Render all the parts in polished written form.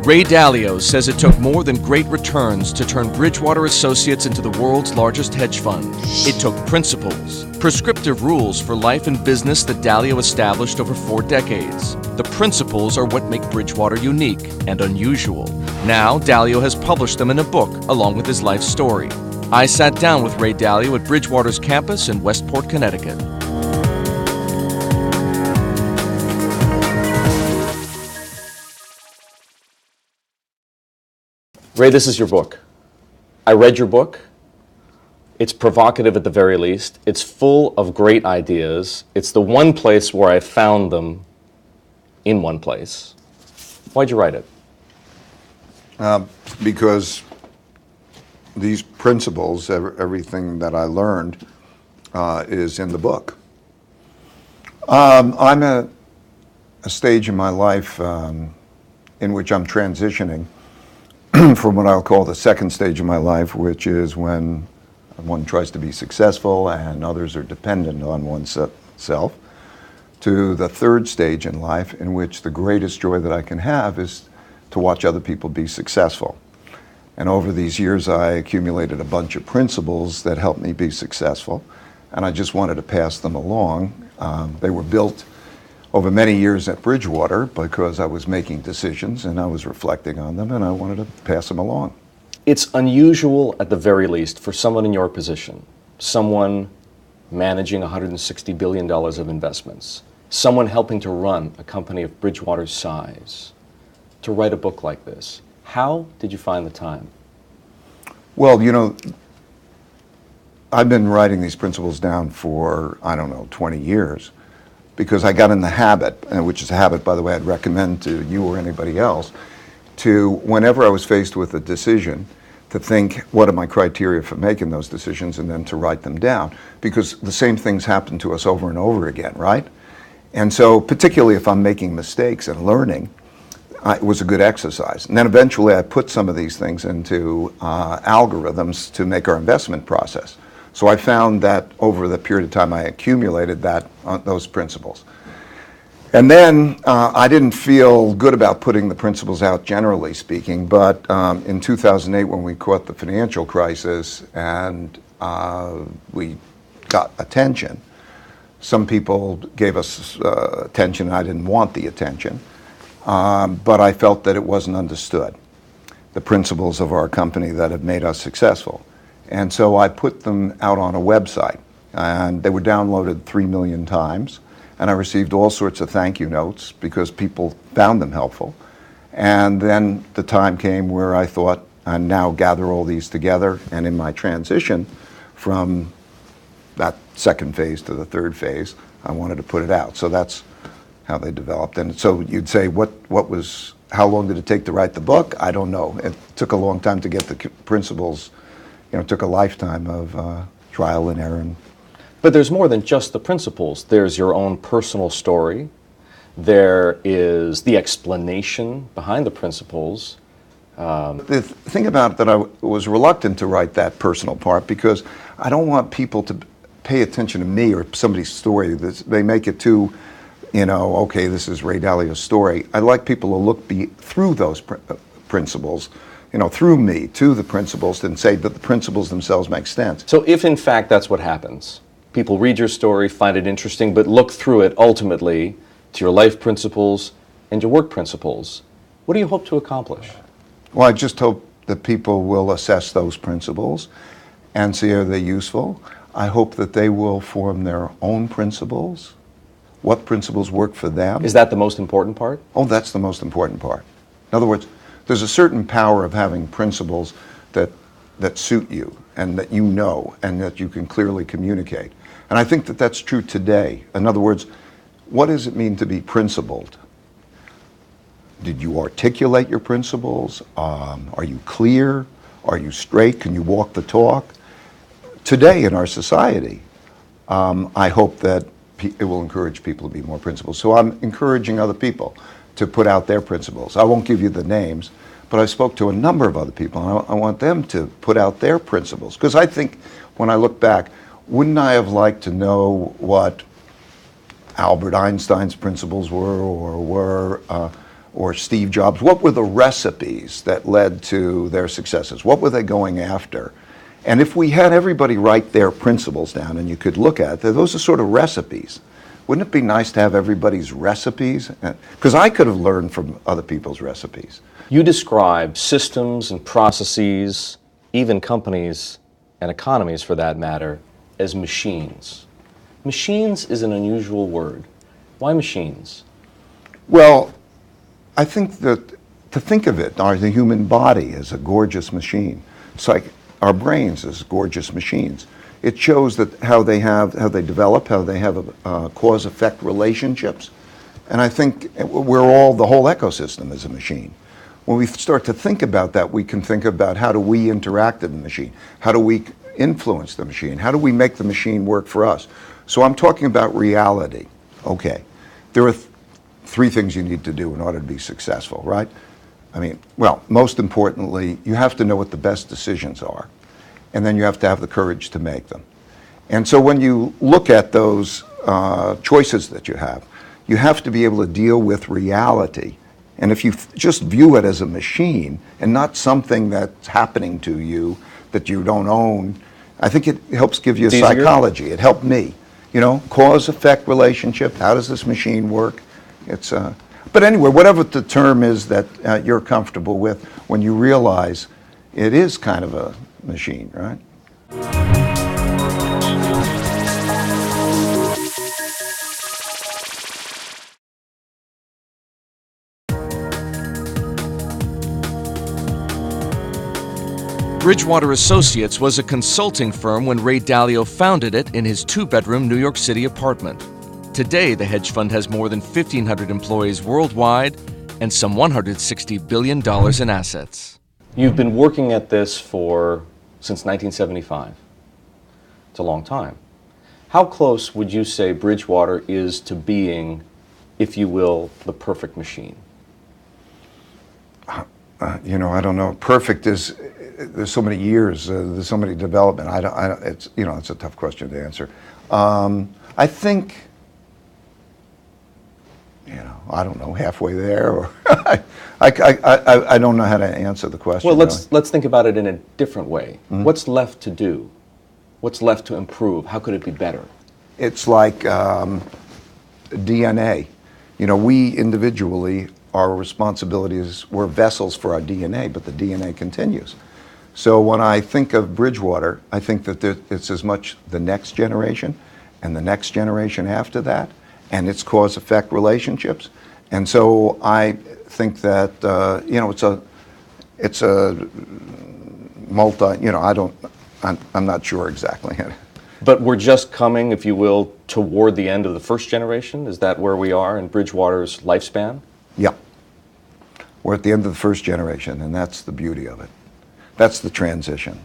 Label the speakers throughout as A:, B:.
A: Ray Dalio says it took more than great returns to turn Bridgewater Associates into the world's largest hedge fund. It took principles, prescriptive rules for life and business that Dalio established over 4 decades. The principles are what make Bridgewater unique and unusual. Now, Dalio has published them in a book along with his life story. I sat down with Ray Dalio at Bridgewater's campus in Westport, Connecticut. Ray, this is your book. I read your book. It's provocative at the very least. It's full of great ideas. It's the one place where I found them in one place. Why'd you write it?
B: Because these principles, everything that I learned, is in the book. I'm at a stage in my life in which I'm transitioning from what I'll call the second stage of my life, which is when one tries to be successful and others are dependent on oneself, to the third stage in life, in which the greatest joy that I can have is to watch other people be successful. And over these years, I accumulated a bunch of principles that helped me be successful, and I just wanted to pass them along. They were built over many years at Bridgewater because I was making decisions and I was reflecting on them, and I wanted to pass them along.
A: It's unusual at the very least for someone in your position, someone managing $160 billion of investments, someone helping to run a company of Bridgewater's size, to write a book like this. How did you find the time?
B: Well, you know, I've been writing these principles down for, 20 years, because I got in the habit, which is a habit, by the way, I'd recommend to you or anybody else, to, whenever I was faced with a decision, to think, what are my criteria for making those decisions, and then to write them down. Because the same things happen to us over and over again, right? And so, particularly if I'm making mistakes and learning, it was a good exercise. And then eventually I put some of these things into algorithms to make our investment process. So I found that over the period of time I accumulated those principles. And then I didn't feel good about putting the principles out, generally speaking, but in 2008, when we caught the financial crisis and we got attention, some people gave us attention and I didn't want the attention, but I felt that it wasn't understood, the principles of our company that have made us successful. And so I put them out on a website, and they were downloaded 3 million times, and I received all sorts of thank you notes because people found them helpful. And then the time came where I thought, I now gather all these together, and in my transition from that second phase to the third phase, I wanted to put it out. So that's how they developed. And so you'd say, how long did it take to write the book? I don't know. It took a long time to get the principles. It took a lifetime of trial and error.
A: But there's more than just the principles. There's your own personal story. There is the explanation behind the principles.
B: The thing about it that I was reluctant to write that personal part because I don't want people to pay attention to me or somebody's story. They make it too, okay, this is Ray Dalio's story. I'd like people to look through those principles, through me to the principles and say that the principles themselves make sense.
A: So if in fact that's what happens, people read your story, find it interesting, but look through it ultimately to your life principles and your work principles, what do you hope to accomplish?
B: Well, I just hope that people will assess those principles and see are they useful. I hope that they will form their own principles. What principles work for them?
A: Is that the most important part?
B: Oh, that's the most important part. In other words, there's a certain power of having principles that suit you and that and that you can clearly communicate. And I think that that's true today. In other words, what does it mean to be principled? Did you articulate your principles? Are you clear? Are you straight? Can you walk the talk? Today in our society, I hope that it will encourage people to be more principled. So I'm encouraging other people to put out their principles. I won't give you the names, but I spoke to a number of other people, and I want them to put out their principles. Because I think, when I look back, wouldn't I have liked to know what Albert Einstein's principles were, or or Steve Jobs, what were the recipes that led to their successes? What were they going after? And if we had everybody write their principles down and you could look at it, those are sort of recipes. Wouldn't it be nice to have everybody's recipes? Because I could have learned from other people's recipes.
C: You describe systems and processes, even companies and economies for that matter, as machines. Machines is an unusual word. Why machines?
B: Well, I think that to think of it, the human body as a gorgeous machine. It's like our brains as gorgeous machines. It shows that how they develop, how they have cause-effect relationships. And I think the whole ecosystem is a machine. When we start to think about that, we can think about how do we interact with the machine? How do we influence the machine? How do we make the machine work for us? So I'm talking about reality. Okay, there are three things you need to do in order to be successful, right? I mean, well, most importantly, you have to know what the best decisions are, and then you have to have the courage to make them. And so when you look at those choices that you have to be able to deal with reality. And if you just view it as a machine and not something that's happening to you that you don't own, I think it helps give you a psychology. It helped me. You know, cause-effect relationship, how does this machine work? But anyway, whatever the term is that you're comfortable with, when you realize it is kind of a machine, right?
A: Bridgewater Associates was a consulting firm when Ray Dalio founded it in his two-bedroom New York City apartment. Today, the hedge fund has more than 1,500 employees worldwide and some $160 billion in assets.
C: You've been working at this since 1975. It's a long time. How close would you say Bridgewater is to being, if you will, the perfect machine?
B: I don't know. Perfect is, there's so many years, there's so many development. It's a tough question to answer. I think, I don't know, halfway there, or I don't know how to answer the question.
C: Well, let's think about it in a different way. Mm-hmm. What's left to do? What's left to improve? How could it be better?
B: It's like DNA. We individually, our responsibility is we're vessels for our DNA, but the DNA continues. So when I think of Bridgewater, I think that it's as much the next generation and the next generation after that, and its cause-effect relationships. And so I think that it's a multi. I'm not sure exactly.
C: But we're just coming, if you will, toward the end of the first generation. Is that where we are in Bridgewater's lifespan?
B: Yeah. We're at the end of the first generation, and that's the beauty of it. That's the transition.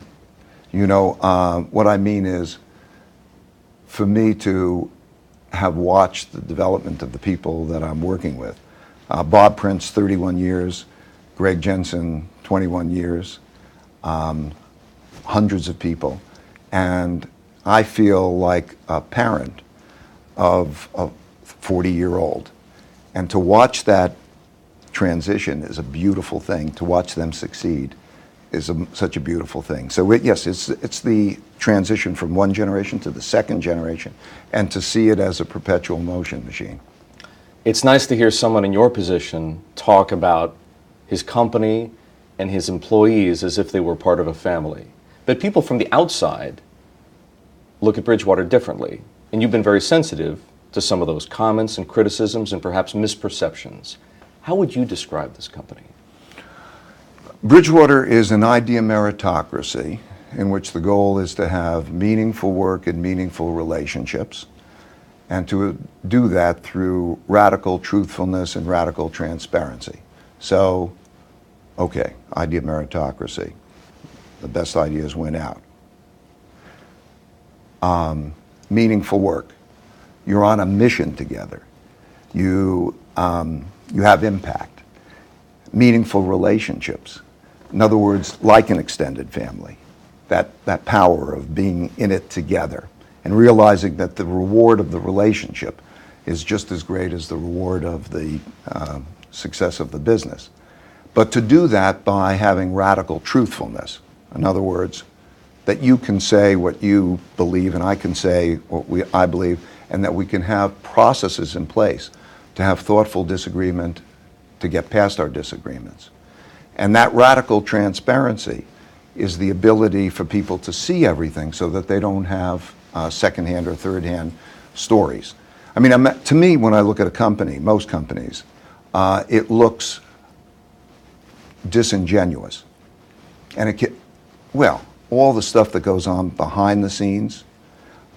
B: What I mean is, for me to have watched the development of the people that I'm working with, Bob Prince, 31 years, Greg Jensen, 21 years, hundreds of people, and I feel like a parent of a 40-year-old. And to watch that transition is a beautiful thing. To watch them succeed is such a beautiful thing. So yes, it's the transition from one generation to the second generation, and to see it as a perpetual motion machine.
C: It's nice to hear someone in your position talk about his company and his employees as if they were part of a family. But people from the outside look at Bridgewater differently, and you've been very sensitive to some of those comments and criticisms and perhaps misperceptions. How would you describe this company?
B: Bridgewater is an idea meritocracy in which the goal is to have meaningful work and meaningful relationships, and to do that through radical truthfulness and radical transparency. So, okay, idea meritocracy. The best ideas win out. Meaningful work. You're on a mission together. You have impact. Meaningful relationships. In other words, like an extended family. That power of being in it together and realizing that the reward of the relationship is just as great as the reward of the success of the business. But to do that by having radical truthfulness. In other words, that you can say what you believe and I can say what I believe, and that we can have processes in place to have thoughtful disagreement, to get past our disagreements. And that radical transparency is the ability for people to see everything so that they don't have secondhand or third-hand stories. I mean, to me, when I look at a company, most companies, it looks disingenuous. And well, all the stuff that goes on behind the scenes,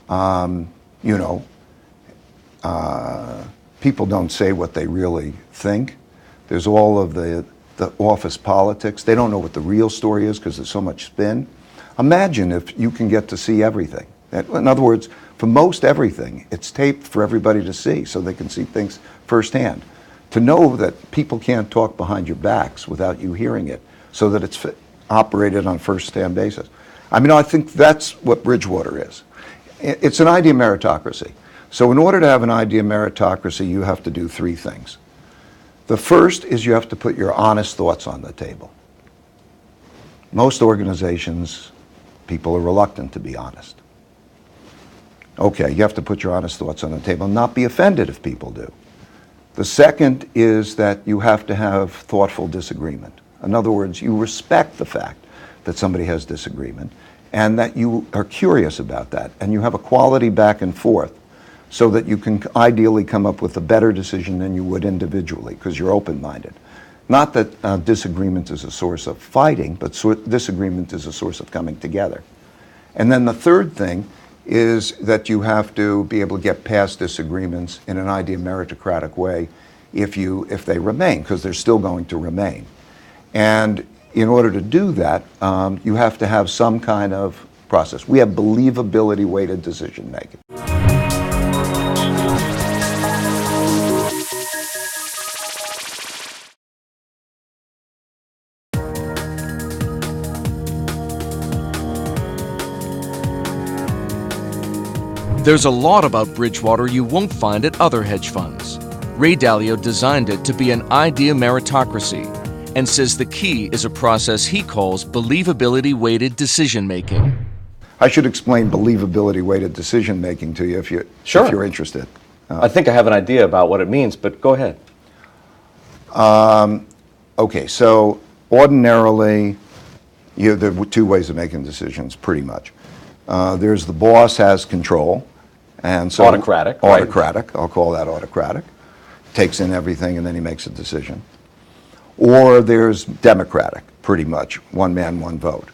B: you know, people don't say what they really think. There's all of the office politics. They don't know what the real story is because there's so much spin. Imagine if you can get to see everything. In other words, for most everything, it's taped for everybody to see so they can see things firsthand. To know that people can't talk behind your backs without you hearing it so that it's operated on a first-hand basis. I mean, I think that's what Bridgewater is. It's an idea meritocracy. So in order to have an idea meritocracy, you have to do three things. The first is you have to put your honest thoughts on the table. Most organizations, people are reluctant to be honest. Okay, you have to put your honest thoughts on the table and not be offended if people do. The second is that you have to have thoughtful disagreement. In other words, you respect the fact that somebody has disagreement and that you are curious about that and you have a quality back and forth so that you can ideally come up with a better decision than you would individually because you're open-minded. Not that disagreement is a source of fighting, but disagreement is a source of coming together. And then the third thing is that you have to be able to get past disagreements in an idea meritocratic way if they remain, because they're still going to remain. And in order to do that, you have to have some kind of process. We have believability-weighted decision making.
A: There's a lot about Bridgewater you won't find at other hedge funds. Ray Dalio designed it to be an idea meritocracy and says the key is a process he calls believability-weighted decision-making.
B: I should explain believability-weighted decision-making to you if you're interested.
C: I think I have an idea about what it means, but go ahead.
B: Okay, so ordinarily, there are two ways of making decisions, pretty much. There's the boss has control, and so
C: autocratic.
B: Autocratic, right? I'll call that autocratic. Takes in everything and then he makes a decision. Or there's democratic, pretty much, one man, one vote.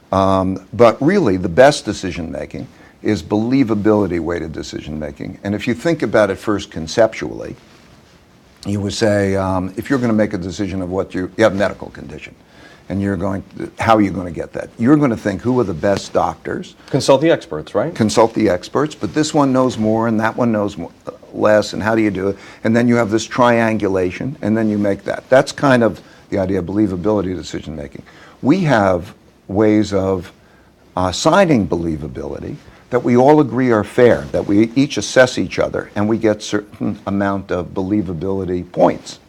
B: But really, the best decision making is believability-weighted decision making. And if you think about it first conceptually, you would say, if you're going to make a decision of what you have a medical condition, and how are you going to get that? You're going to think, who are the best doctors?
C: Consult the experts, right?
B: Consult the experts, but this one knows more and that one knows less, and how do you do it? And then you have this triangulation, and then you make that. That's kind of the idea of believability decision making. We have ways of assigning believability that we all agree are fair, that we each assess each other, and we get certain amount of believability points.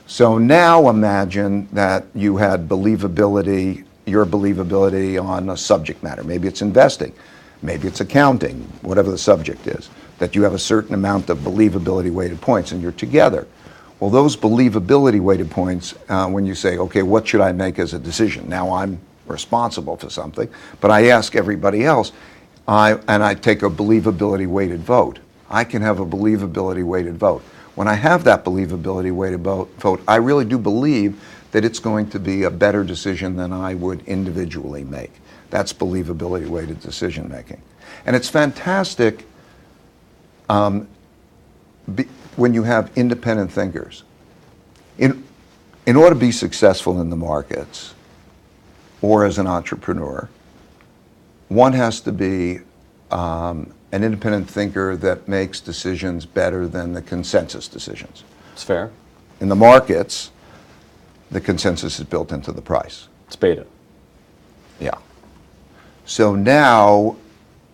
B: So now imagine that you had your believability on a subject matter. Maybe it's investing, maybe it's accounting, whatever the subject is, that you have a certain amount of believability weighted points and you're together. Well, those believability weighted points, when you say, okay, what should I make as a decision? Now I'm responsible for something, but I ask everybody else, and I take a believability weighted vote. I can have a believability weighted vote. When I have that believability weighted vote, I really do believe that it's going to be a better decision than I would individually make. That's believability weighted decision making. And it's fantastic when you have independent thinkers. In order to be successful in the markets or as an entrepreneur, one has to be an independent thinker that makes decisions better than the consensus decisions.
C: It's fair.
B: In the markets, the consensus is built into the price.
C: It's beta.
B: Yeah. So now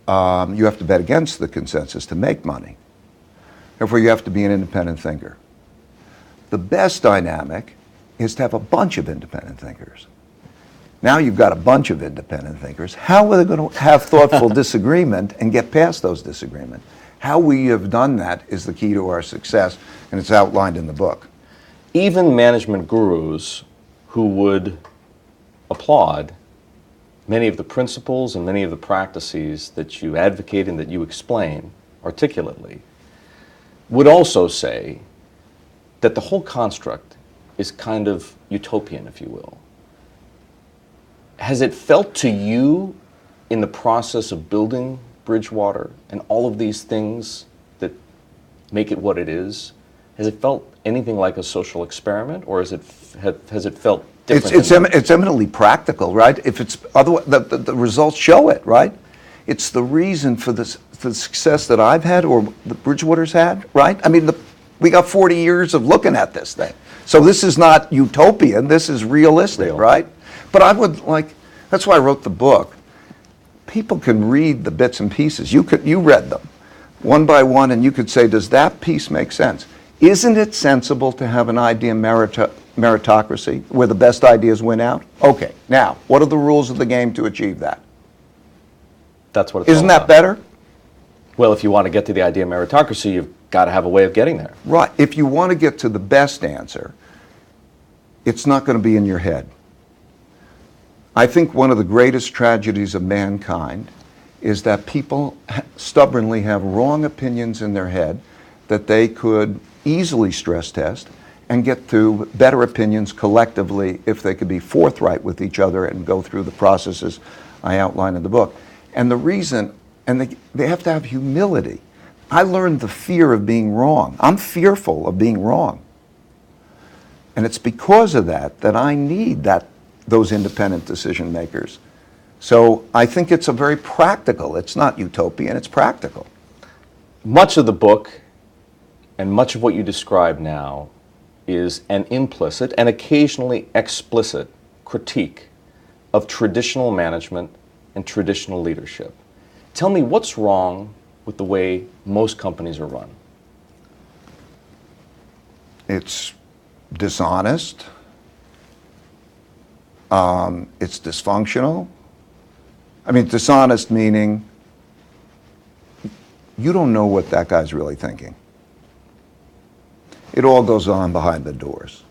B: you have to bet against the consensus to make money. Therefore, you have to be an independent thinker. The best dynamic is to have a bunch of independent thinkers. Now you've got a bunch of independent thinkers. How are they going to have thoughtful disagreement and get past those disagreements? How we have done that is the key to our success, and it's outlined in the book.
C: Even management gurus who would applaud many of the principles and many of the practices that you advocate and that you explain articulately would also say that the whole construct is kind of utopian, if you will. Has it felt to you in the process of building Bridgewater and all of these things that make it what it is, has it felt anything like a social experiment, or has it felt different?
B: It's eminently practical, right? If it's otherwise, the results show it, right? It's the reason for the success that I've had or the Bridgewater's had, right? I mean, we got 40 years of looking at this thing. So this is not utopian, this is realistic, right? But I would like, that's why I wrote the book. People can read the bits and pieces. You read them one by one, and you could say, does that piece make sense? Isn't it sensible to have an idea meritocracy where the best ideas win out? Okay, now, what are the rules of the game to achieve that?
C: That's what it's all
B: Isn't that
C: about.
B: better?
C: Well, if you want to get to the idea of meritocracy, you've got to have a way of getting there.
B: Right. If you want to get to the best answer, it's not going to be in your head. I think one of the greatest tragedies of mankind is that people stubbornly have wrong opinions in their head that they could easily stress test and get to better opinions collectively if they could be forthright with each other and go through the processes I outline in the book. And the reason, and they have to have humility. I learned the fear of being wrong. I'm fearful of being wrong. And it's because of that that I need those independent decision makers. So I think it's a very practical, it's not utopian, it's practical.
C: Much of the book and much of what you describe now is an implicit and occasionally explicit critique of traditional management and traditional leadership. Tell me what's wrong with the way most companies are run.
B: It's dishonest. It's dysfunctional. I mean, dishonest meaning you don't know what that guy's really thinking. It all goes on behind the doors.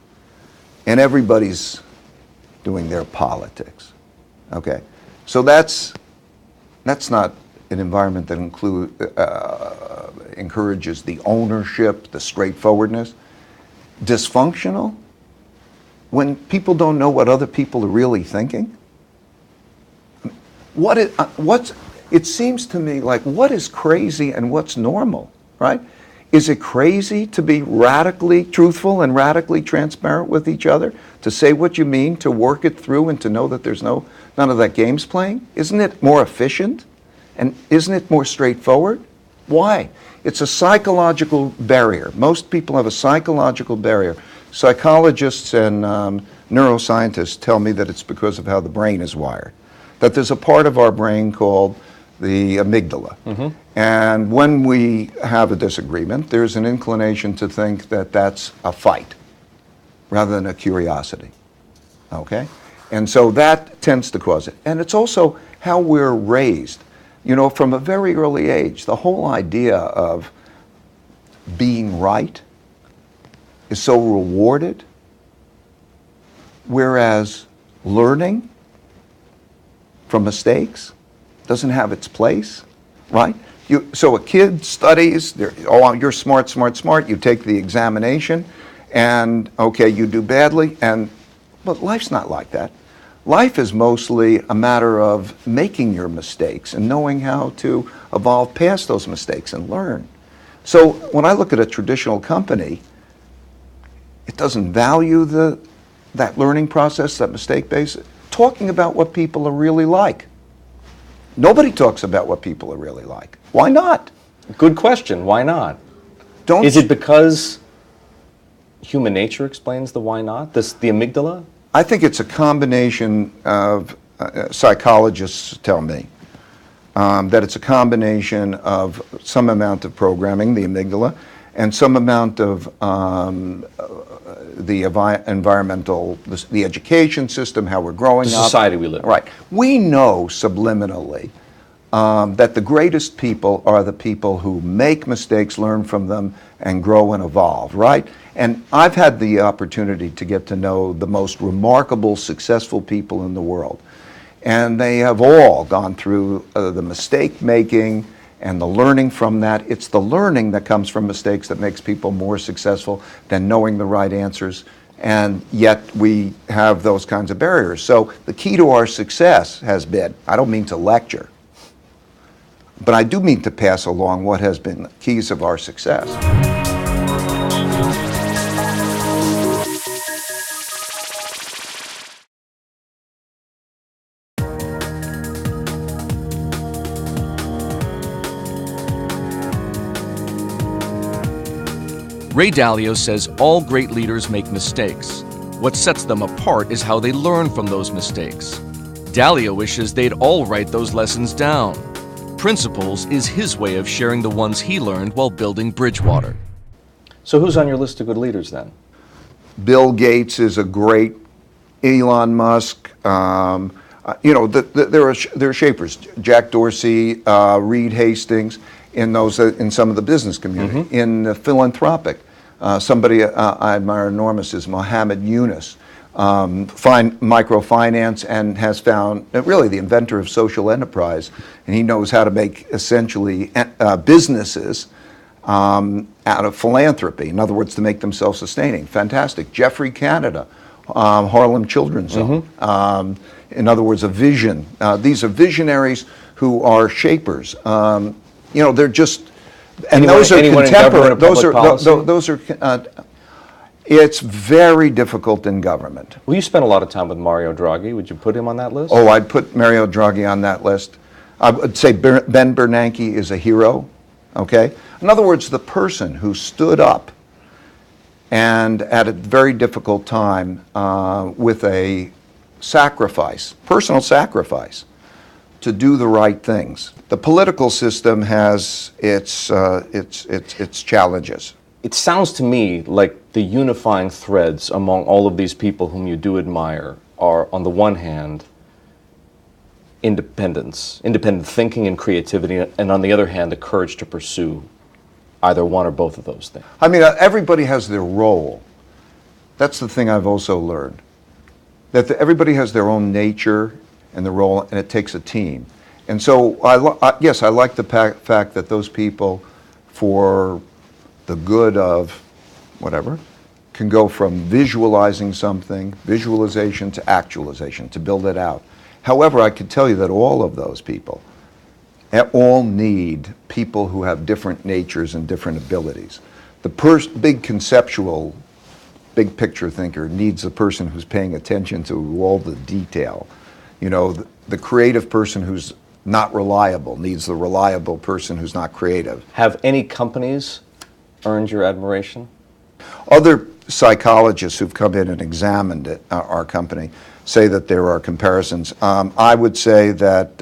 B: And everybody's doing their politics. Okay? So that's not an environment that encourages the ownership, the straightforwardness. Dysfunctional? When people don't know what other people are really thinking? It seems to me like what is crazy and what's normal, right? Is it crazy to be radically truthful and radically transparent with each other? To say what you mean, to work it through, and to know that there's none of that games playing? Isn't it more efficient? And isn't it more straightforward? Why? It's a psychological barrier. Most people have a psychological barrier. Psychologists and neuroscientists tell me that it's because of how the brain is wired. That there's a part of our brain called the amygdala. Mm-hmm. And when we have a disagreement, there's an inclination to think that that's a fight rather than a curiosity. Okay? And so that tends to cause it. And it's also how we're raised. You know, from a very early age, the whole idea of being right is so rewarded, whereas learning from mistakes doesn't have its place, right? So a kid studies, you're smart, smart, smart, you take the examination, and okay, you do badly, but life's not like that. Life is mostly a matter of making your mistakes and knowing how to evolve past those mistakes and learn. So when I look at a traditional company, it doesn't value that learning process, that mistake base, talking about what people are really like. Nobody talks about what people are really like. Why not?
C: Good question. Why not? Is it because human nature explains the why not? The amygdala?
B: I think it's a combination of, psychologists tell me, that it's a combination of some amount of programming, the amygdala, and some amount of the environmental, the education system, how we're growing
C: The
B: up.
C: society we live in.
B: Right. We know subliminally that the greatest people are the people who make mistakes, learn from them, and grow and evolve, right? And I've had the opportunity to get to know the most remarkable, successful people in the world. And they have all gone through the mistake making and the learning from that. It's the learning that comes from mistakes that makes people more successful than knowing the right answers. And yet we have those kinds of barriers. So the key to our success has been, I don't mean to lecture, but I do mean to pass along what has been the keys of our success.
A: Ray Dalio says all great leaders make mistakes. What sets them apart is how they learn from those mistakes. Dalio wishes they'd all write those lessons down. Principles is his way of sharing the ones he learned while building Bridgewater.
C: So who's on your list of good leaders then?
B: Bill Gates is a great, Elon Musk, there are shapers, Jack Dorsey, Reed Hastings, in some of the business community, in the philanthropic. Somebody I admire enormous is Mohammed Yunus, microfinance, and has found really the inventor of social enterprise, and he knows how to make essentially businesses out of philanthropy. In other words, to make them self-sustaining. Fantastic. Jeffrey Canada, Harlem Children's Zone. In other words, a vision. These are visionaries who are shapers. They're just, and those are contemporary. Those are. It's very difficult in government.
C: Well, you spent a lot of time with Mario Draghi. Would you put him on that list?
B: Oh, I'd put Mario Draghi on that list. I would say Ben Bernanke is a hero. Okay. In other words, the person who stood up and at a very difficult time with a sacrifice, personal sacrifice, to do the right things. The political system has its challenges.
C: It sounds to me like the unifying threads among all of these people whom you do admire are, on the one hand, independent thinking and creativity, and on the other hand, the courage to pursue either one or both of those things.
B: I mean, everybody has their role. That's the thing I've also learned. That everybody has their own nature and the role, and it takes a team. And so, yes, I like the fact that those people, for the good of whatever, can go from visualizing something, visualization to actualization, to build it out. However, I can tell you that all of those people all need people who have different natures and different abilities. The big conceptual, big picture thinker needs the person who's paying attention to all the detail. The creative person who's not reliable needs the reliable person who's not creative.
C: Have any companies earned your admiration?
B: Other psychologists who've come in and examined it, our company, say that there are comparisons. I would say that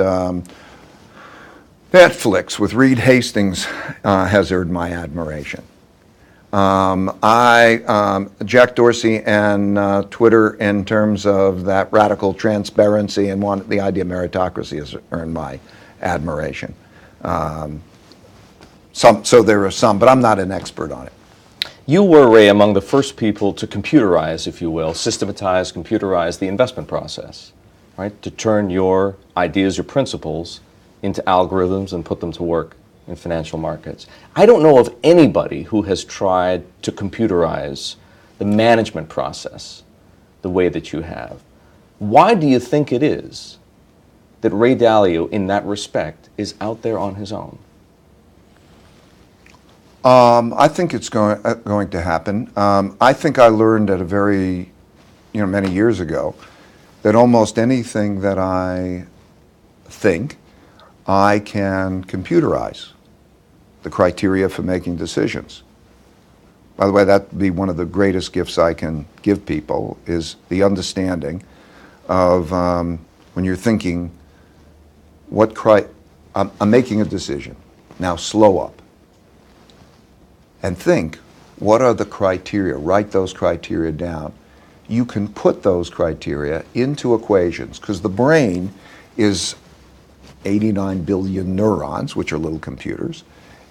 B: Netflix with Reed Hastings has earned my admiration. Jack Dorsey and Twitter, in terms of that radical transparency and the idea of meritocracy, has earned my admiration. So there are some, but I'm not an expert on it.
C: You were, Ray, among the first people to computerize, if you will, systematize, computerize the investment process, right? To turn your ideas, your principles, into algorithms and put them to work in financial markets. I don't know of anybody who has tried to computerize the management process the way that you have. Why do you think it is that Ray Dalio, in that respect, is out there on his own?
B: I think it's going to happen. I think I learned at a very, many years ago, that almost anything that I think, I can computerize the criteria for making decisions. By the way, that would be one of the greatest gifts I can give people, is the understanding of when you're thinking, I'm making a decision. Now slow up and think, what are the criteria? Write those criteria down. You can put those criteria into equations, because the brain is 89 billion neurons, which are little computers,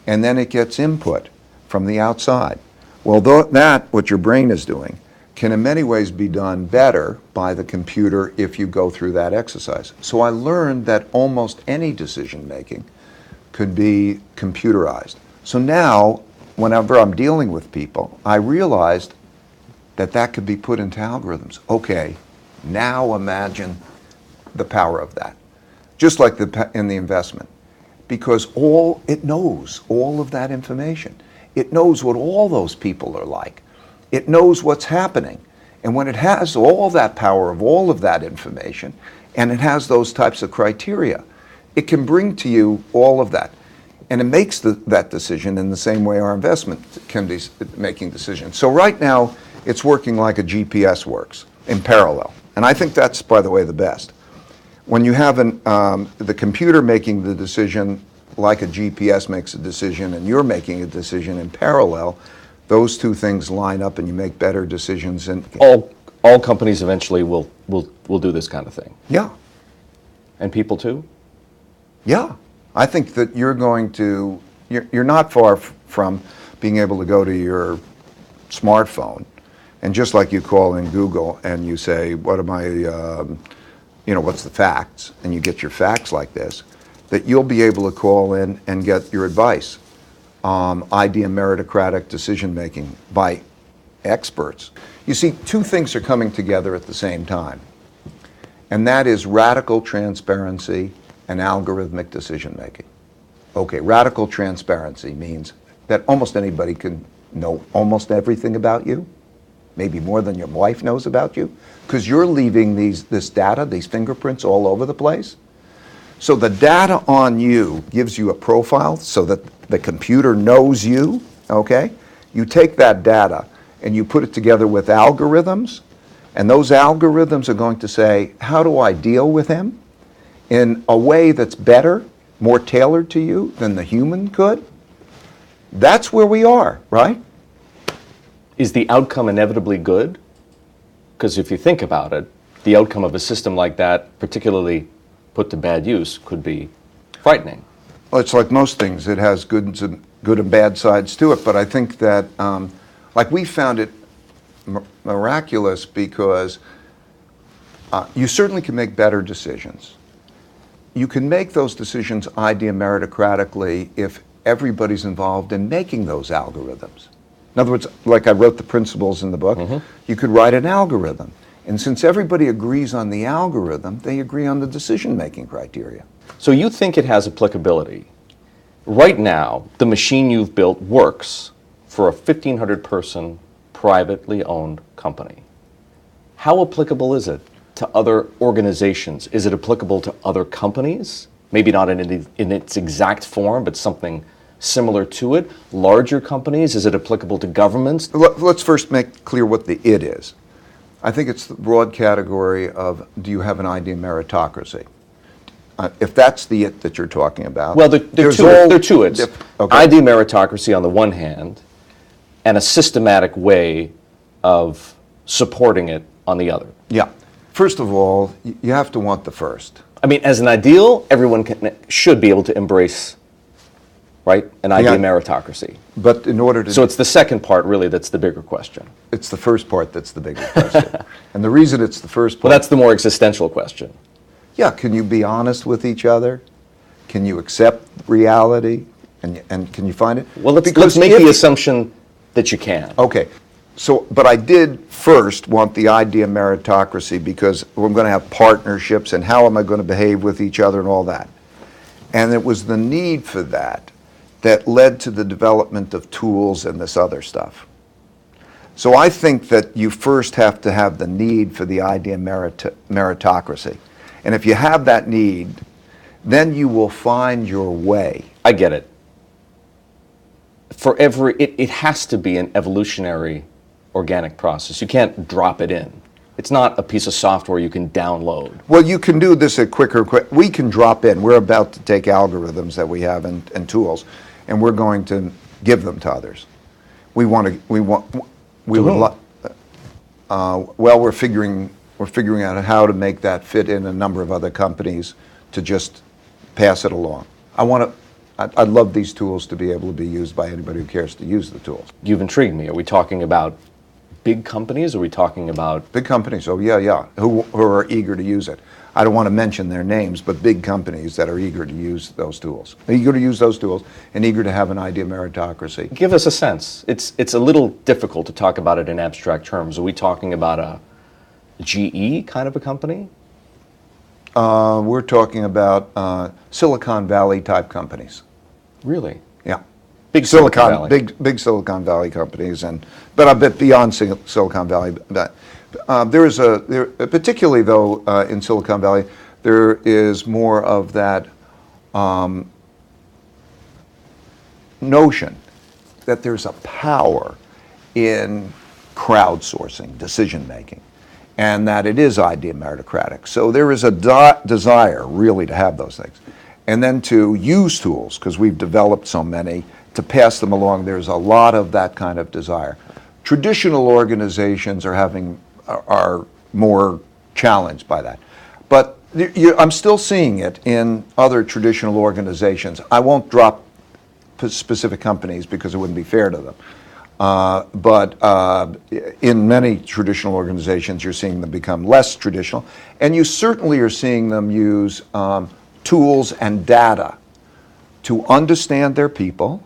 B: and then it gets input from the outside. Well, that, what your brain is doing, can in many ways be done better by the computer if you go through that exercise. So I learned that almost any decision making could be computerized. So now, whenever I'm dealing with people, I realized that that could be put into algorithms. Okay, now imagine the power of that. Just like in the investment. Because it knows all of that information. It knows what all those people are like. It knows what's happening. And when it has all that power of all of that information, and it has those types of criteria, it can bring to you all of that. And it makes that decision in the same way our investment can be making decisions. So right now, it's working like a GPS works in parallel. And I think that's, by the way, the best. When you have the computer making the decision like a GPS makes a decision, and you're making a decision in parallel, those two things line up and you make better decisions. And
C: all companies eventually will do this kind of thing.
B: Yeah.
C: And people too?
B: Yeah. I think that you're not far from being able to go to your smartphone, and just like you call in Google and you say, what am I, what's the facts? And you get your facts like this, that you'll be able to call in and get your advice. Idea meritocratic decision making by experts. You see, two things are coming together at the same time, and that is radical transparency and algorithmic decision making. Okay, radical transparency means that almost anybody can know almost everything about you, maybe more than your wife knows about you, because you're leaving this data, these fingerprints all over the place. So the data on you gives you a profile so that the computer knows you, okay? You take that data and you put it together with algorithms, and those algorithms are going to say, how do I deal with him in a way that's better, more tailored to you than the human could? That's where we are, right?
C: Is the outcome inevitably good? Because if you think about it, the outcome of a system like that, particularly put to bad use, could be frightening.
B: Well, it's like most things. It has good and bad sides to it, but I think that, we found it miraculous because you certainly can make better decisions. You can make those decisions idea meritocratically if everybody's involved in making those algorithms. In other words, like I wrote the principles in the book, you could write an algorithm. And since everybody agrees on the algorithm, they agree on the decision-making criteria.
C: So you think it has applicability. Right now, the machine you've built works for a 1,500-person, privately owned company. How applicable is it to other organizations? Is it applicable to other companies? Maybe not in its exact form, but something similar to it. Larger companies? Is it applicable to governments?
B: Let's first make clear what the it is. I think it's the broad category of, do you have an idea meritocracy? If that's the it that you're talking about.
C: Well, there are two its.
B: Okay.
C: Idea meritocracy on the one hand, and a systematic way of supporting it on the other.
B: Yeah. First of all, you have to want the first.
C: I mean, as an ideal, everyone should be able to embrace, right, an idea meritocracy.
B: But in order to...
C: So it's the second part, really, that's the bigger question.
B: It's the first part that's the bigger question. And the reason it's the first part...
C: Well, that's the more existential question.
B: Yeah, can you be honest with each other? Can you accept reality? And can you find it?
C: Well, let's make the assumption that you can.
B: Okay. So, but I did first want the idea meritocracy because we're going to have partnerships and how am I going to behave with each other and all that. And it was the need for that that led to the development of tools and this other stuff. So I think that you first have to have the need for the idea meritocracy. And if you have that need, then you will find your way.
C: I get it. It has to be an evolutionary organic process. You can't drop it in. It's not a piece of software you can download.
B: Well, you can do this at quicker. We can drop in. We're about to take algorithms that we have and tools, and we're going to give them to others. We want to. We want. We
C: To
B: would.
C: whom?
B: Well, we're figuring out how to make that fit in a number of other companies to just pass it along. I'd love these tools to be able to be used by anybody who cares to use the tools.
C: You've intrigued me. Are we talking about big companies? Or are we talking about...
B: Big companies, oh yeah, who are eager to use it. I don't want to mention their names, but big companies that are eager to use those tools. Eager to use those tools and eager to have an idea meritocracy.
C: Give us a sense. It's a little difficult to talk about it in abstract terms. Are we talking about a GE kind of a company?
B: We're talking about Silicon Valley type companies.
C: Really?
B: Yeah.
C: Big Silicon Valley.
B: Big Silicon Valley companies, but a bit beyond Silicon Valley. But particularly though in Silicon Valley, there is more of that notion that there's a power in crowdsourcing decision making, and that it is idea meritocratic. So there is a desire really to have those things, and then to use tools, because we've developed so many, to pass them along. There's a lot of that kind of desire. Traditional organizations are more challenged by that, but I'm still seeing it in other traditional organizations. I won't drop specific companies because it wouldn't be fair to them. But in many traditional organizations, you're seeing them become less traditional, and you certainly are seeing them use tools and data to understand their people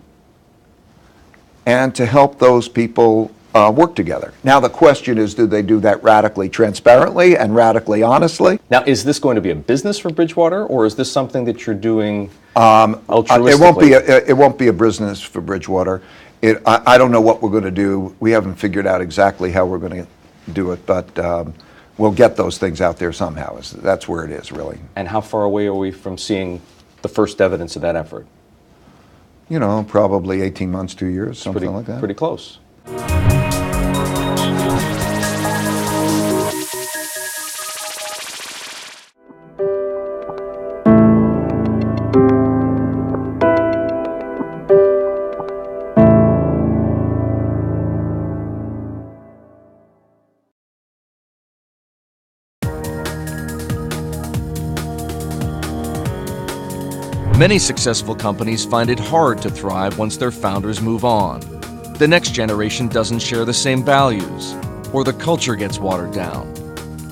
B: and to help those people work together. Now the question is, do they do that radically transparently and radically honestly?
C: Now, is this going to be a business for Bridgewater, or is this something that you're doing altruistically?
B: It won't be a business for Bridgewater. I don't know what we're going to do. We haven't figured out exactly how we're going to do it, but we'll get those things out there somehow. That's where it is, really.
C: And how far away are we from seeing the first evidence of that effort?
B: You know, probably 18 months, 2 years, something like that.
C: Pretty close.
A: Many successful companies find it hard to thrive once their founders move on. The next generation doesn't share the same values, or the culture gets watered down.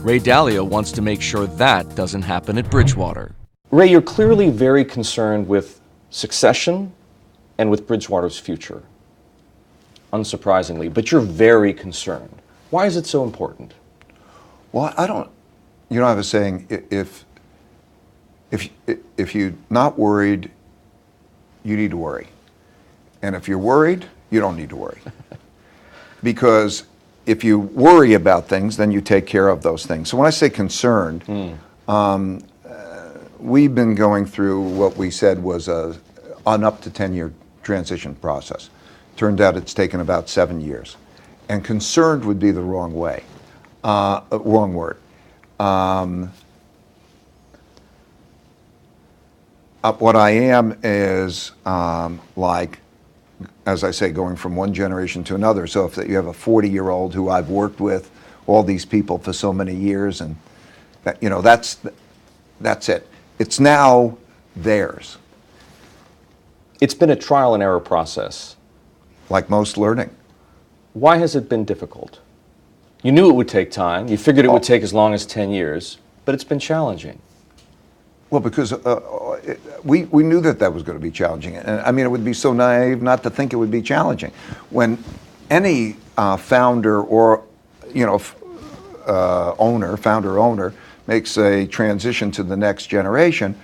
A: Ray Dalio wants to make sure that doesn't happen at Bridgewater.
C: Ray, you're clearly very concerned with succession and with Bridgewater's future. Unsurprisingly, but you're very concerned. Why is it so important?
B: Well, I don't. You know, I was saying if you're not worried, you need to worry, and if you're worried, you don't need to worry. Because if you worry about things, then you take care of those things. So when I say concerned, we've been going through what we said was an up to 10-year transition process. Turned out it's taken about 7 years. And concerned would be the wrong word. What I am is like, as I say, going from one generation to another. So if you have a 40-year-old who I've worked with, all these people for so many years, and that, you know, that's it. It's now theirs.
C: It's been a trial and error process.
B: Like most learning.
C: Why has it been difficult? You knew it would take time. You figured it would take as long as 10 years, but it's been challenging.
B: Well, because we knew that was going to be challenging. And I mean, it would be so naive not to think it would be challenging. When any founder or, you know, founder-owner makes a transition to the next generation,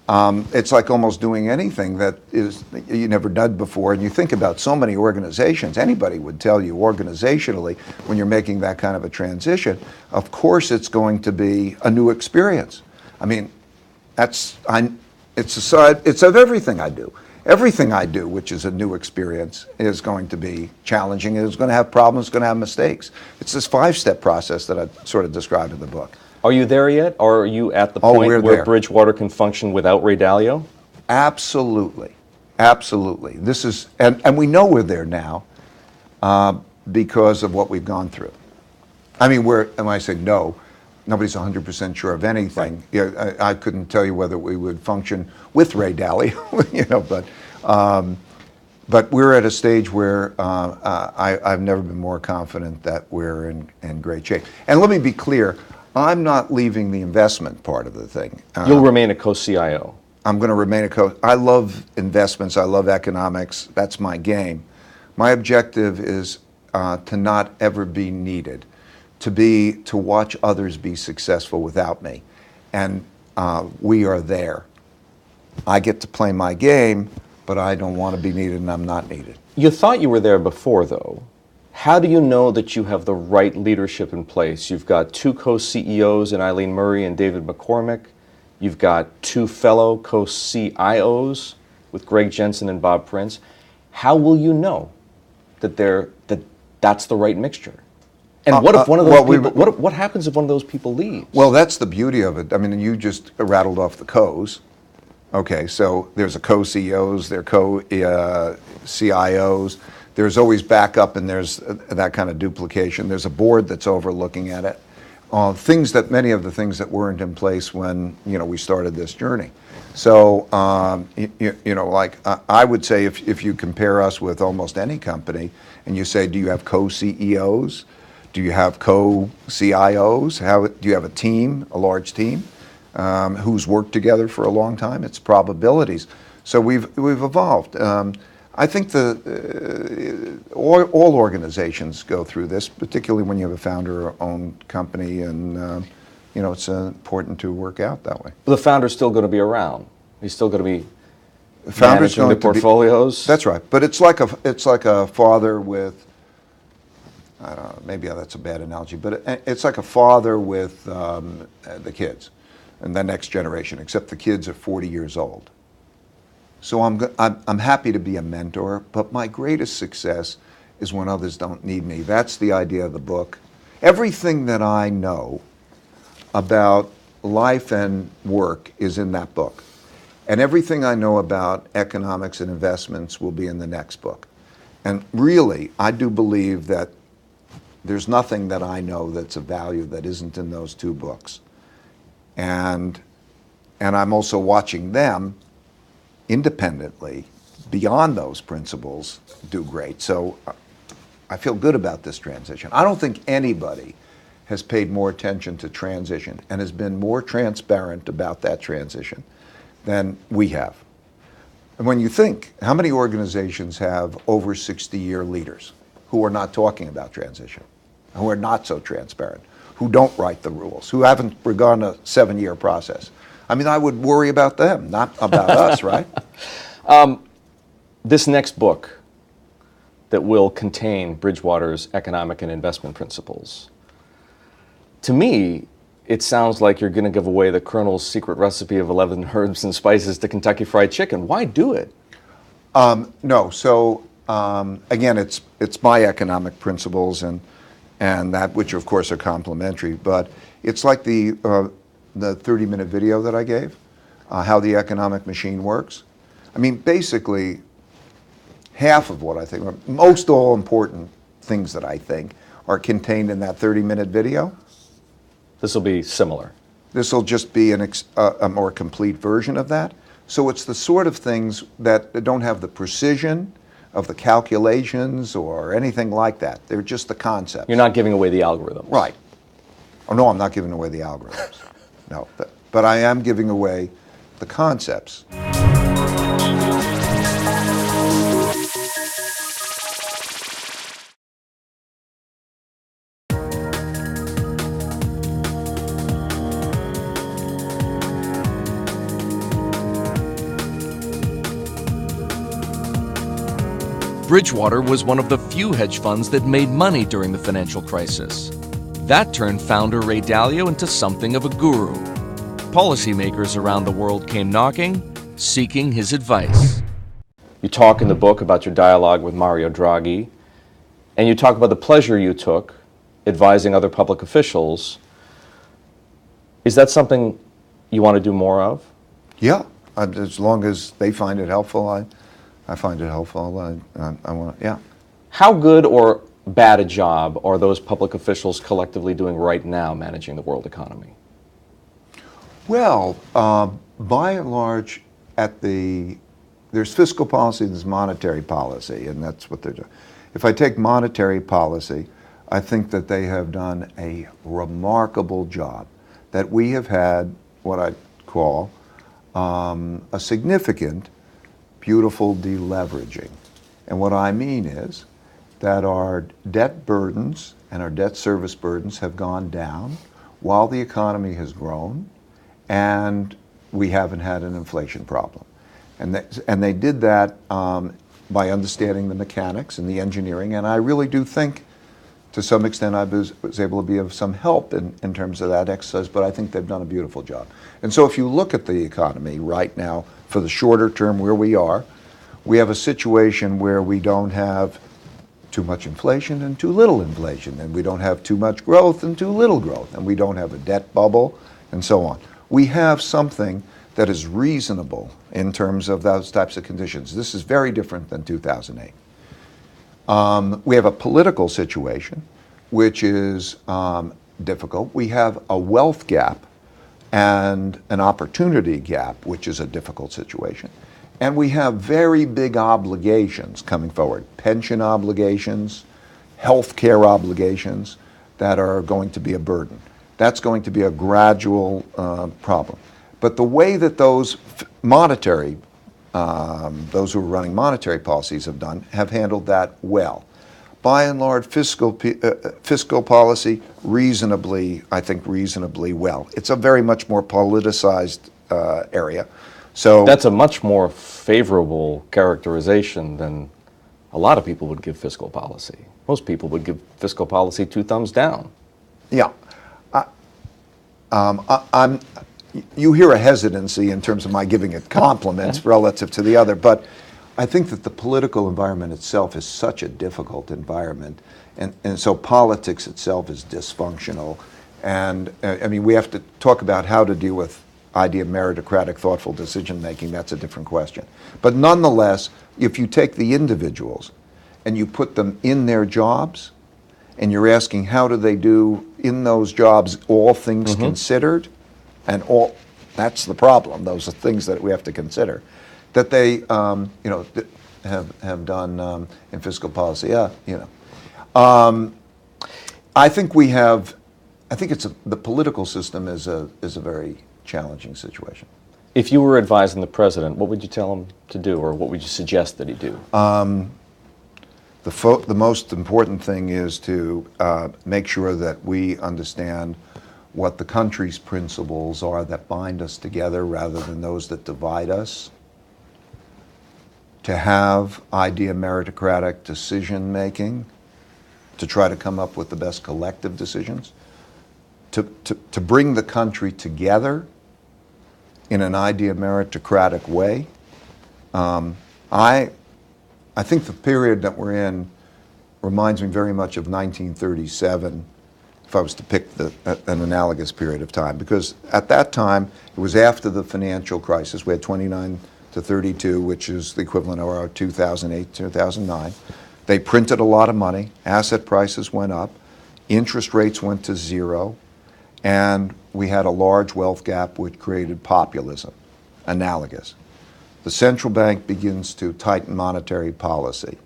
B: it's like almost doing anything that you never done before. And you think about so many organizations, anybody would tell you organizationally, when you're making that kind of a transition, of course it's going to be a new experience. I mean, it's of everything I do. Everything I do, which is a new experience, is going to be challenging. It's going to have problems, it's going to have mistakes. It's this 5-step process that I sort of described in the book.
C: Are you there yet? Or are you at the point where
B: there.
C: Bridgewater can function without Ray Dalio?
B: Absolutely. Absolutely. This is, and we know we're there now. because of what we've gone through. I mean, when I say no, nobody's 100% sure of anything.
C: Right.
B: Yeah, I couldn't tell you whether we would function with Ray Dalio, but we're at a stage where I've never been more confident that we're in great shape. And let me be clear, I'm not leaving the investment part of the thing.
C: You'll remain a co-CIO.
B: I'm going to remain a co. I love investments. I love economics. That's my game. My objective is to not ever be needed, to watch others be successful without me, and we are there. I get to play my game, but I don't want to be needed, and I'm not needed.
C: You thought you were there before, though. How do you know that you have the right leadership in place? You've got two co-CEOs in Eileen Murray and David McCormick. You've got two fellow co-CIOs with Greg Jensen and Bob Prince. How will you know that that's the right mixture? And what if one of those people? What happens if one of those people leaves?
B: Well, that's the beauty of it. I mean, you just rattled off the co's. Okay, so there's a co-CEOs, there are co-CIOs. There's always backup, and there's that kind of duplication. There's a board that's overlooking at it. Many of the things that weren't in place when we started this journey. So I would say if you compare us with almost any company, and you say, do you have co-CEOs? Do you have co-CIOs? Do you have a team, a large team, who's worked together for a long time? It's probabilities. So we've evolved. I think all organizations go through this, particularly when you have a founder-owned company, and it's important to work out that way.
C: The founder's still going to be around. He's still going to be managing the portfolios.
B: That's right, but it's like a father with. I don't know. Maybe that's a bad analogy, but it's like a father with the kids, and the next generation. Except the kids are 40 years old. So I'm happy to be a mentor, but my greatest success is when others don't need me. That's the idea of the book. Everything that I know about life and work is in that book. And everything I know about economics and investments will be in the next book. And really, I do believe that there's nothing that I know that's of value that isn't in those two books. And I'm also watching them independently, beyond those principles, do great. So I feel good about this transition. I don't think anybody has paid more attention to transition and has been more transparent about that transition than we have. And when you think, how many organizations have over 60-year leaders who are not talking about transition, who are not so transparent, who don't write the rules, who haven't begun a 7-year process? I mean, I would worry about them, not about us, right?
C: This next book that will contain Bridgewater's economic and investment principles, to me, it sounds like you're going to give away the Colonel's secret recipe of 11 herbs and spices to Kentucky Fried Chicken. Why do it?
B: No. So again, it's my economic principles and that which, of course, are complementary. But it's like the 30-minute video that I gave, how the economic machine works. I mean, basically, half of what I think, or most all important things that I think, are contained in that 30-minute video.
C: This will be similar.
B: This will just be a more complete version of that. So it's the sort of things that don't have the precision of the calculations or anything like that. They're just the concepts.
C: You're not giving away the algorithm.
B: Right. Oh, no, I'm not giving away the algorithms. No, but I am giving away the concepts.
A: Bridgewater was one of the few hedge funds that made money during the financial crisis. That turned founder Ray Dalio into something of a guru. Policymakers around the world came knocking, seeking his advice.
C: You talk in the book about your dialogue with Mario Draghi, and you talk about the pleasure you took advising other public officials. Is that something you want to do more of?
B: Yeah, as long as they find it helpful, I find it helpful. I want to, yeah.
C: How good or bad a job are those public officials collectively doing right now managing the world economy?
B: Well, by and large, there's fiscal policy, there's monetary policy, and that's what they're doing. If I take monetary policy, I think that they have done a remarkable job, that we have had what I call a significant, beautiful deleveraging. And what I mean is that our debt burdens and our debt service burdens have gone down while the economy has grown, and we haven't had an inflation problem. And they did that by understanding the mechanics and the engineering, and I really do think to some extent I was able to be of some help in terms of that exercise, but I think they've done a beautiful job. And so if you look at the economy right now, for the shorter term where we are, we have a situation where we don't have too much inflation and too little inflation, and we don't have too much growth and too little growth, and we don't have a debt bubble, and so on. We have something that is reasonable in terms of those types of conditions. This is very different than 2008. We have a political situation which is difficult. We have a wealth gap and an opportunity gap, which is a difficult situation. And we have very big obligations coming forward, pension obligations, health care obligations that are going to be a burden. That's going to be a gradual problem. But the way that those those who are running monetary policies have handled that well. By and large, fiscal policy I think reasonably well. It's a very much more politicized area. So
C: that's a much more favorable characterization than a lot of people would give fiscal policy. Most people would give fiscal policy 2 thumbs down.
B: Yeah. You hear a hesitancy in terms of my giving it compliments relative to the other, but I think that the political environment itself is such a difficult environment, and so politics itself is dysfunctional. And I mean, we have to talk about how to deal with idea of meritocratic, thoughtful decision making. That's a different question. But nonetheless, if you take the individuals and you put them in their jobs, and you're asking how do they do in those jobs, all things considered, and all that's the problem. Those are things that we have to consider, that they have done in fiscal policy. I think we have. I think the political system is a very challenging situation.
C: If you were advising the president, what would you tell him to do, or what would you suggest that he do?
B: The most important thing is to make sure that we understand what the country's principles are that bind us together rather than those that divide us. To have idea meritocratic decision making, to try to come up with the best collective decisions, to bring the country together in an idea meritocratic way. I think the period that we're in reminds me very much of 1937, if I was to pick an analogous period of time, because at that time, it was after the financial crisis. We had 29 to 32, which is the equivalent of our 2008, 2009. They printed a lot of money, asset prices went up, interest rates went to zero, and we had a large wealth gap which created populism, analogous. The central bank begins to tighten monetary policy.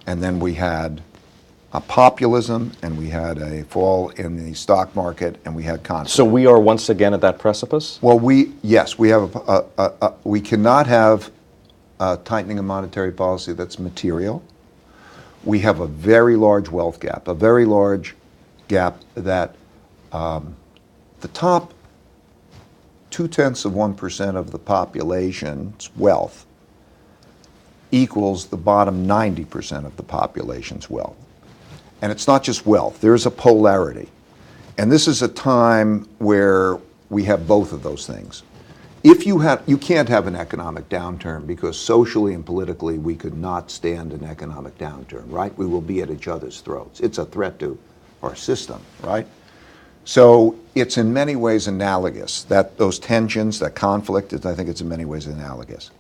B: And then we had a populism, and we had a fall in the stock market, and we had conflict.
C: So we are once again at that precipice?
B: Well, we have we cannot have a tightening of monetary policy that's material. We have a very large wealth gap, a very large gap that the top 0.2% of the population's wealth equals the bottom 90% of the population's wealth. And it's not just wealth, there's a polarity. And this is a time where we have both of those things. You can't have an economic downturn because socially and politically we could not stand an economic downturn, right? We will be at each other's throats. It's a threat to our system, right? So it's in many ways analogous, that those tensions, that conflict, I think it's in many ways analogous.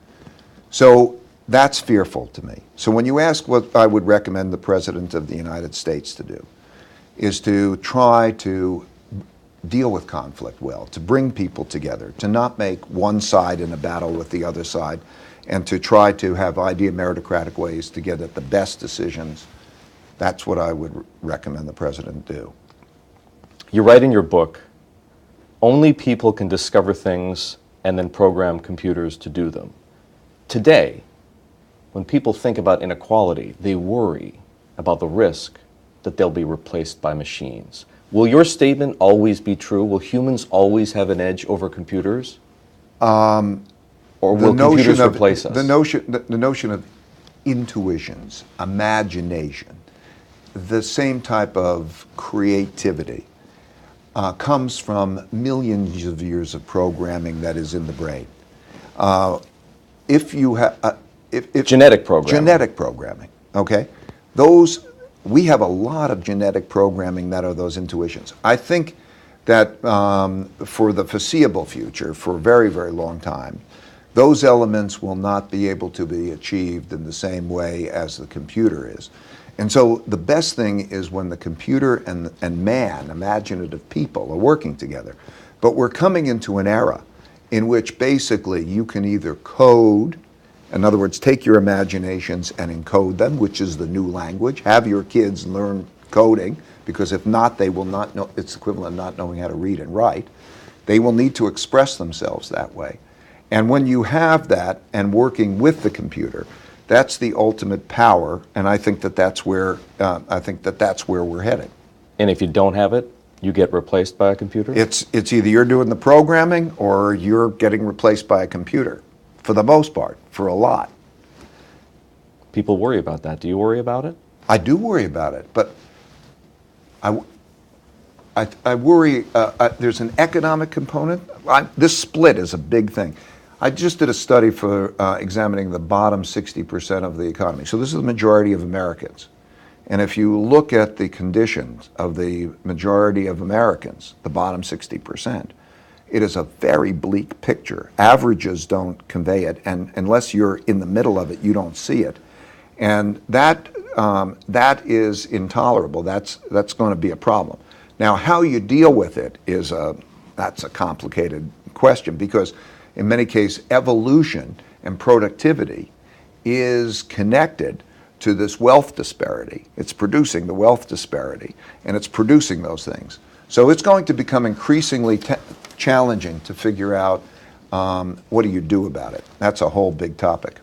B: So That's fearful to me. So when you ask what I would recommend the President of the United States to do, is to try to deal with conflict well, to bring people together, to not make one side in a battle with the other side, and to try to have idea meritocratic ways to get at the best decisions. That's what I would recommend the President do.
C: You write in your book, only people can discover things and then program computers to do them. Today, when people think about inequality, they worry about the risk that they'll be replaced by machines. Will your statement always be true? Will humans always have an edge over computers? Or will computers replace us?
B: The notion of intuitions, imagination, the same type of creativity comes from millions of years of programming that is in the brain.
C: Genetic programming.
B: Genetic programming, okay? We have a lot of genetic programming that are those intuitions. I think that for the foreseeable future, for a very, very long time, those elements will not be able to be achieved in the same way as the computer is. And so the best thing is when the computer and man, imaginative people, are working together. But we're coming into an era in which basically you can either code, in other words, take your imaginations and encode them, which is the new language. Have your kids learn coding, because if not, they will not know. It's equivalent of not knowing how to read and write. They will need to express themselves that way. And when you have that and working with the computer, that's the ultimate power, and I think that that's where we're headed.
C: And if you don't have it, you get replaced by a computer?
B: It's either you're doing the programming or you're getting replaced by a computer, for the most part, for a lot.
C: People worry about that. Do you worry about it?
B: I do worry about it, but I worry. There's an economic component. This split is a big thing. I just did a study for examining the bottom 60% of the economy. So this is the majority of Americans. And if you look at the conditions of the majority of Americans, the bottom 60%, it is a very bleak picture. Averages don't convey it, and unless you're in the middle of it, you don't see it. And that is intolerable. That's going to be a problem. Now, how you deal with it that's a complicated question, because in many cases, evolution and productivity is connected to this wealth disparity. It's producing the wealth disparity, and it's producing those things. So it's going to become increasingly challenging to figure out what do you do about it. That's a whole big topic.